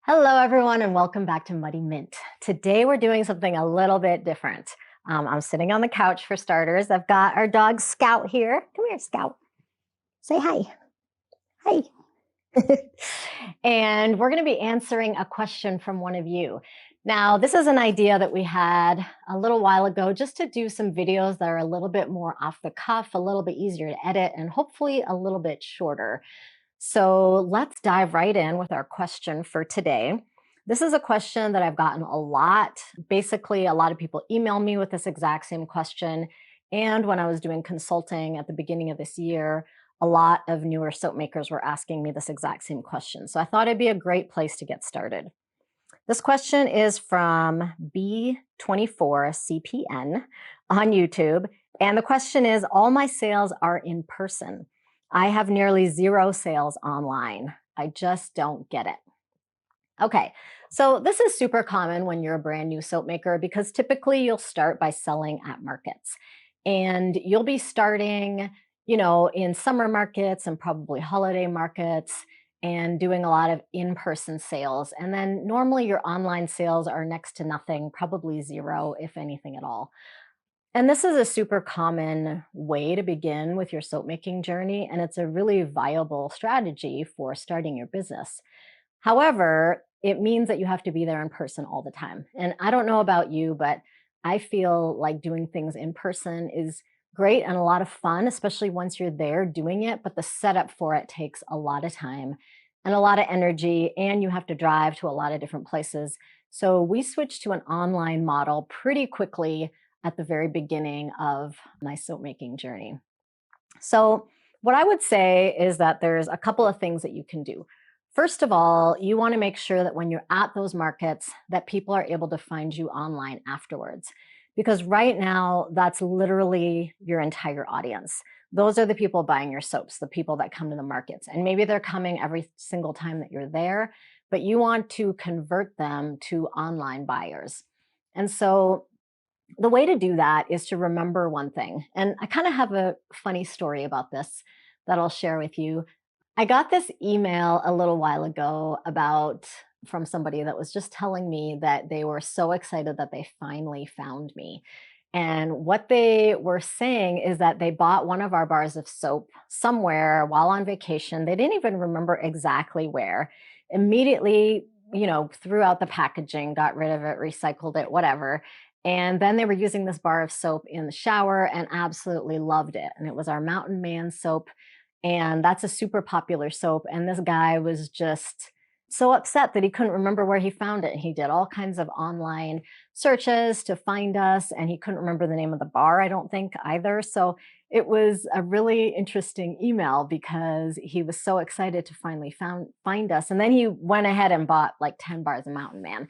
Hello, everyone, and welcome back to Muddy Mint. Today, we're doing something a little bit different. I'm sitting on the couch for starters. I've got our dog Scout here. Come here, Scout. Say hi. Hi. And we're going to be answering a question from one of you. Now, this is an idea that we had a little while ago just to do some videos that are a little bit more off the cuff, a little bit easier to edit, and hopefully a little bit shorter. So let's dive right in with our question for today. This is a question that I've gotten a lot. Basically, a lot of people email me with this exact same question. And when I was doing consulting at the beginning of this year, a lot of newer soap makers were asking me this exact same question. So I thought it'd be a great place to get started. This question is from B24CPN on YouTube. And the question is, all my sales are in person. I have nearly zero sales online. I just don't get it. Okay, so this is super common when you're a brand new soap maker because typically you'll start by selling at markets. And you'll be starting, in summer markets and probably holiday markets and doing a lot of in-person sales. And then normally your online sales are next to nothing, probably zero, if anything at all. And this is a super common way to begin with your soap making journey, and it's a really viable strategy for starting your business. However, it means that you have to be there in person all the time. And I don't know about you, but I feel like doing things in person is great and a lot of fun, especially once you're there doing it. But the setup for it takes a lot of time and a lot of energy, and you have to drive to a lot of different places. So we switched to an online model pretty quickly at the very beginning of my soap making journey. So, what I would say is that there's a couple of things that you can do. First of all, you want to make sure that when you're at those markets that people are able to find you online afterwards. Because right now, that's literally your entire audience. Those are the people buying your soaps, the people that come to the markets. And maybe they're coming every single time that you're there, but you want to convert them to online buyers. And so the way to do that is to remember one thing. And I kind of have a funny story about this that I'll share with you. I got this email a little while ago from somebody that was just telling me that they were so excited that they finally found me. And what they were saying is that they bought one of our bars of soap somewhere while on vacation. They didn't even remember exactly where. Immediately, threw out the packaging, got rid of it, recycled it, whatever. And then they were using this bar of soap in the shower and absolutely loved it. And it was our Mountain Man soap. And that's a super popular soap. And this guy was just so upset that he couldn't remember where he found it. He did all kinds of online searches to find us, and he couldn't remember the name of the bar, I don't think either. So it was a really interesting email because he was so excited to finally find us. And then he went ahead and bought like 10 bars of Mountain Man.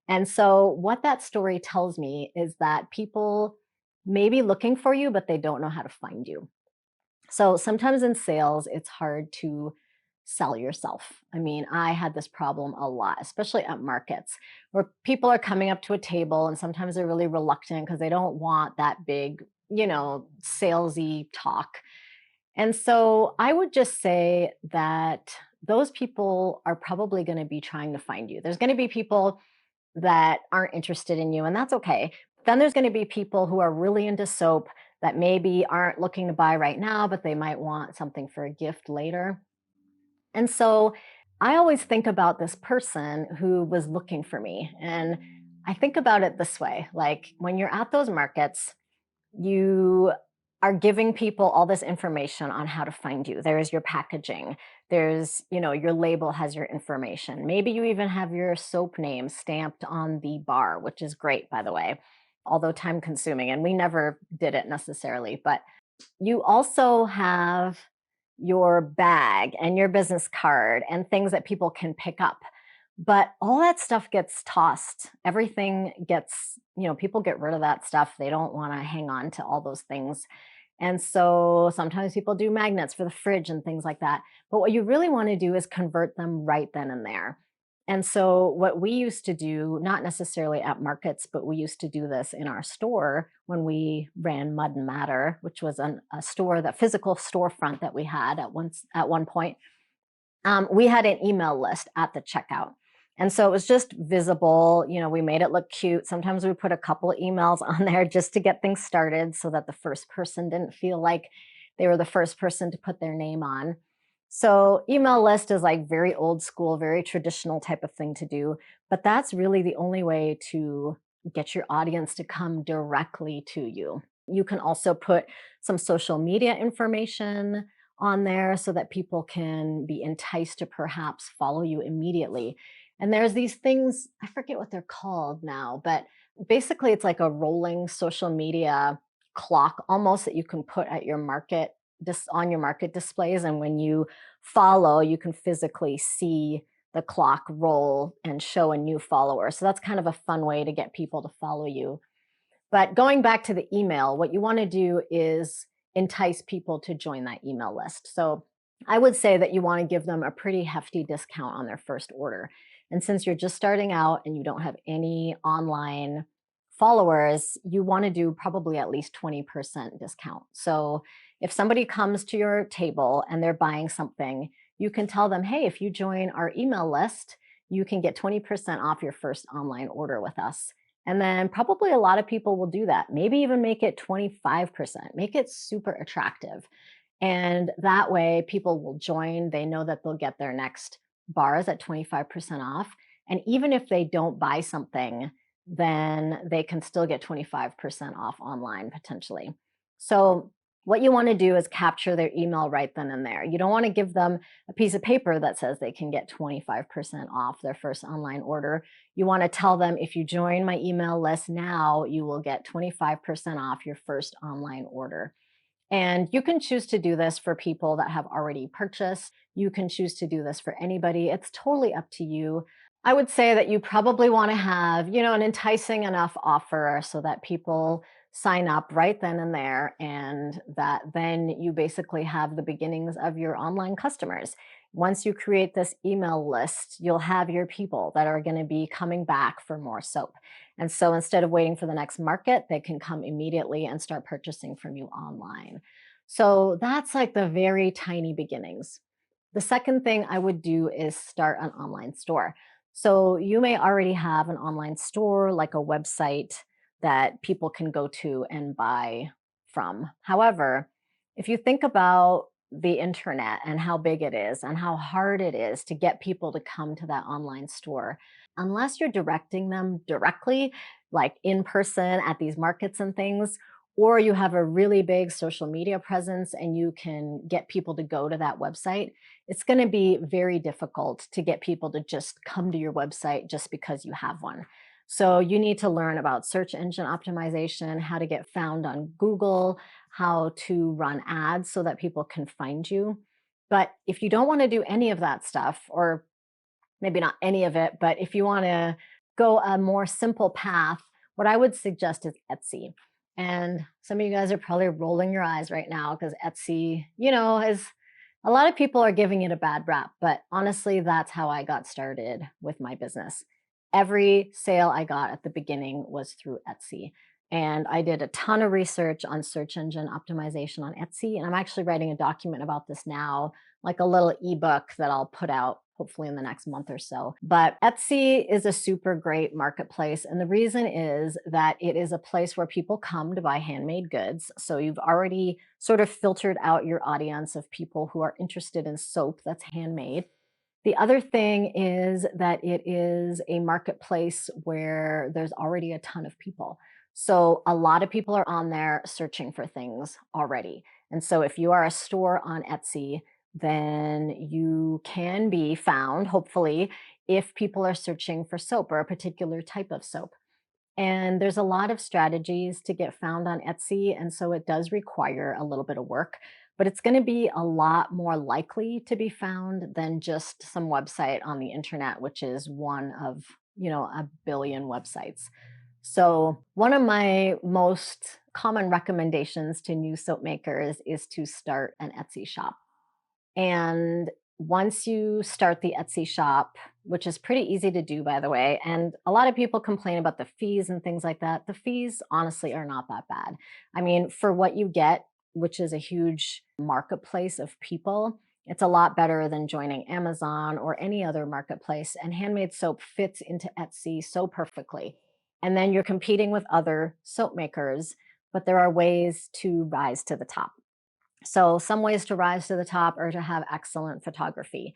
And so, what that story tells me is that people may be looking for you, but they don't know how to find you. So, sometimes in sales, it's hard to sell yourself. I mean, I had this problem a lot, especially at markets where people are coming up to a table and sometimes they're really reluctant because they don't want that big, salesy talk. And so I would just say that those people are probably going to be trying to find you. There's going to be people that aren't interested in you, and that's okay. Then there's going to be people who are really into soap that maybe aren't looking to buy right now, but they might want something for a gift later. And so I always think about this person who was looking for me. And I think about it this way, like when you're at those markets, you are giving people all this information on how to find you. There's your packaging. There's, your label has your information. Maybe you even have your soap name stamped on the bar, which is great, by the way, although time consuming. And we never did it necessarily. But you also have your bag and your business card and things that people can pick up. But all that stuff gets tossed. Everything gets, people get rid of that stuff. They don't want to hang on to all those things. And so sometimes people do magnets for the fridge and things like that. But what you really want to do is convert them right then and there. And so what we used to do, not necessarily at markets, but we used to do this in our store when we ran Mud and Matter, which was a store, the physical storefront that we had at one point. We had an email list at the checkout. And so it was just visible. We made it look cute. Sometimes we put a couple of emails on there just to get things started so that the first person didn't feel like they were the first person to put their name on. So email list is like very old school, very traditional type of thing to do, but that's really the only way to get your audience to come directly to you. You can also put some social media information on there so that people can be enticed to perhaps follow you immediately. And there's these things, I forget what they're called now, but basically it's like a rolling social media clock almost that you can put at your market on your market displays. And when you follow, you can physically see the clock roll and show a new follower. So that's kind of a fun way to get people to follow you. But going back to the email, what you want to do is entice people to join that email list. So I would say that you want to give them a pretty hefty discount on their first order. And since you're just starting out and you don't have any online followers, you want to do probably at least 20% discount. So if somebody comes to your table and they're buying something, you can tell them, hey, if you join our email list, you can get 20% off your first online order with us. And then probably a lot of people will do that. Maybe even make it 25%, make it super attractive. And that way people will join. They know that they'll get their next bars at 25% off. And even if they don't buy something, then they can still get 25% off online potentially. So what you want to do is capture their email right then and there. You don't want to give them a piece of paper that says they can get 25% off their first online order. You want to tell them, if you join my email list now, you will get 25% off your first online order. And you can choose to do this for people that have already purchased. You can choose to do this for anybody. It's totally up to you. I would say that you probably want to have, an enticing enough offer so that people sign up right then and there, and that then you basically have the beginnings of your online customers. Once you create this email list, you'll have your people that are going to be coming back for more soap. And so instead of waiting for the next market, they can come immediately and start purchasing from you online. So that's like the very tiny beginnings. The second thing I would do is start an online store. So you may already have an online store, like a website that people can go to and buy from. However, if you think about the internet and how big it is and how hard it is to get people to come to that online store, unless you're directing them directly, like in person at these markets and things, or you have a really big social media presence and you can get people to go to that website, it's going to be very difficult to get people to just come to your website just because you have one. So you need to learn about search engine optimization, how to get found on Google, how to run ads so that people can find you. But if you don't want to do any of that stuff, or maybe not any of it, but if you want to go a more simple path, what I would suggest is Etsy. And some of you guys are probably rolling your eyes right now because Etsy, is a lot of people are giving it a bad rap, but honestly, that's how I got started with my business. Every sale I got at the beginning was through Etsy. And I did a ton of research on search engine optimization on Etsy. And I'm actually writing a document about this now, like a little ebook that I'll put out hopefully in the next month or so. But Etsy is a super great marketplace. And the reason is that it is a place where people come to buy handmade goods. So you've already sort of filtered out your audience of people who are interested in soap that's handmade. The other thing is that it is a marketplace where there's already a ton of people. So a lot of people are on there searching for things already. And so if you are a store on Etsy, then you can be found, hopefully, if people are searching for soap or a particular type of soap. And there's a lot of strategies to get found on Etsy. And so it does require a little bit of work, but it's going to be a lot more likely to be found than just some website on the internet, which is one of, a billion websites. So one of my most common recommendations to new soap makers is to start an Etsy shop. And once you start the Etsy shop, which is pretty easy to do, by the way, and a lot of people complain about the fees and things like that. The fees, honestly, are not that bad. I mean, for what you get, which is a huge marketplace of people, It's a lot better than joining Amazon or any other marketplace, and handmade soap fits into Etsy so perfectly. And then you're competing with other soap makers, but there are ways to rise to the top. So, some ways to rise to the top are to have excellent photography.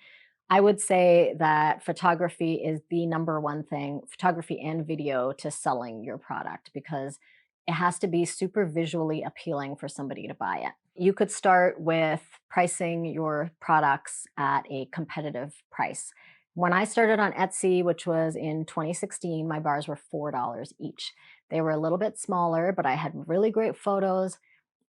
I would say that photography is the number one thing, photography and video, to selling your product, because it has to be super visually appealing for somebody to buy it. You could start with pricing your products at a competitive price. When I started on Etsy, which was in 2016, my bars were $4 each. They were a little bit smaller, but I had really great photos,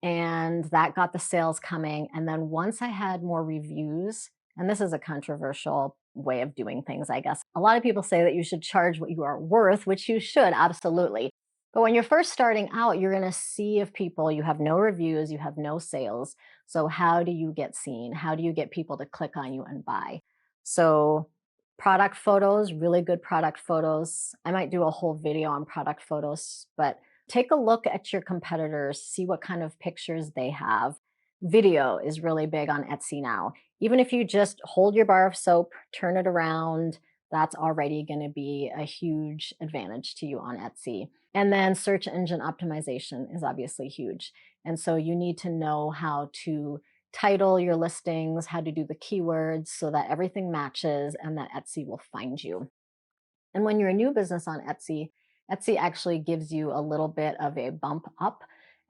and that got the sales coming. And then once I had more reviews, and this is a controversial way of doing things, I guess. A lot of people say that you should charge what you are worth, which you should, absolutely. But when you're first starting out, you're going to see if people, you have no reviews, you have no sales. So, how do you get seen? How do you get people to click on you and buy? So, product photos, really good product photos. I might do a whole video on product photos, but take a look at your competitors, see what kind of pictures they have. Video is really big on Etsy now. Even if you just hold your bar of soap, turn it around, that's already going to be a huge advantage to you on Etsy. And then search engine optimization is obviously huge. And so you need to know how to title your listings, how to do the keywords so that everything matches and that Etsy will find you. And when you're a new business on Etsy, Etsy actually gives you a little bit of a bump up.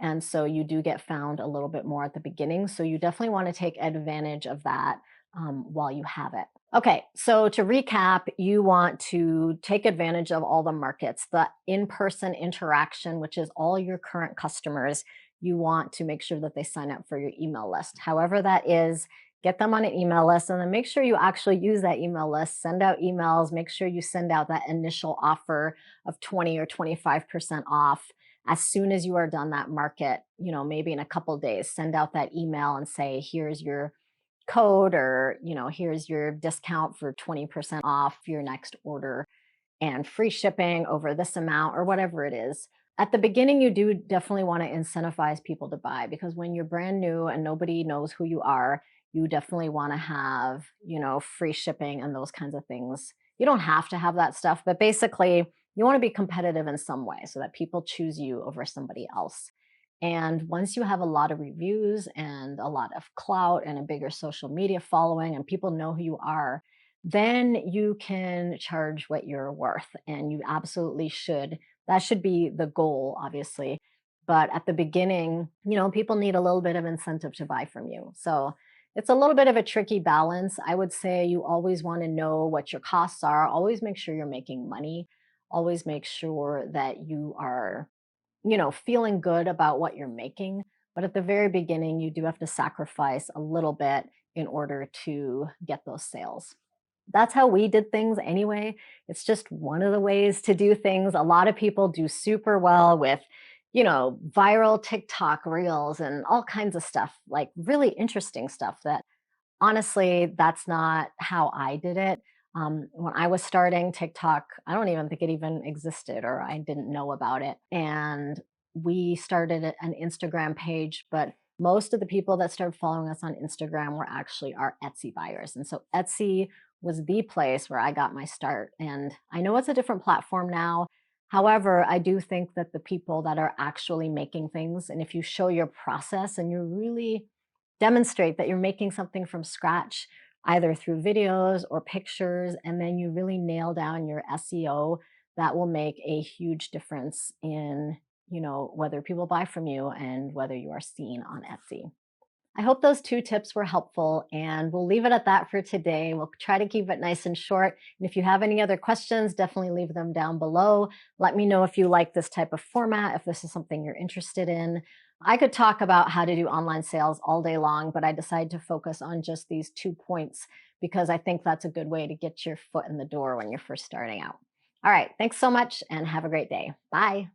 And so you do get found a little bit more at the beginning. So you definitely want to take advantage of that while you have it. Okay, so to recap, you want to take advantage of all the markets, the in person interaction, which is all your current customers. You want to make sure that they sign up for your email list. However, that is, get them on an email list, and then make sure you actually use that email list. Send out emails, make sure you send out that initial offer of 20 or 25% off as soon as you are done that market, maybe in a couple days. Send out that email and say, here's your code, or here's your discount for 20% off your next order and free shipping over this amount, or whatever it is. At the beginning, you do definitely want to incentivize people to buy, because when you're brand new and nobody knows who you are, you definitely want to have, free shipping and those kinds of things. You don't have to have that stuff, but basically, you want to be competitive in some way so that people choose you over somebody else. And once you have a lot of reviews and a lot of clout and a bigger social media following, and people know who you are, then you can charge what you're worth. And you absolutely should. That should be the goal, obviously. But at the beginning, people need a little bit of incentive to buy from you. So it's a little bit of a tricky balance. I would say you always want to know what your costs are. Always make sure you're making money. Always make sure that you are, feeling good about what you're making. But at the very beginning, you do have to sacrifice a little bit in order to get those sales. That's how we did things anyway. It's just one of the ways to do things. A lot of people do super well with, viral TikTok reels and all kinds of stuff, like really interesting stuff that, honestly, that's not how I did it. When I was starting TikTok, I don't even think it even existed, or I didn't know about it. And we started an Instagram page, but most of the people that started following us on Instagram were actually our Etsy buyers. And so Etsy was the place where I got my start. And I know it's a different platform now. However, I do think that the people that are actually making things, and if you show your process and you really demonstrate that you're making something from scratch, either through videos or pictures, and then you really nail down your SEO, that will make a huge difference in, whether people buy from you and whether you are seen on Etsy. I hope those 2 tips were helpful, and we'll leave it at that for today. We'll try to keep it nice and short. And if you have any other questions, definitely leave them down below. Let me know if you like this type of format, if this is something you're interested in. I could talk about how to do online sales all day long, but I decided to focus on just these 2 points because I think that's a good way to get your foot in the door when you're first starting out. All right, thanks so much and have a great day. Bye.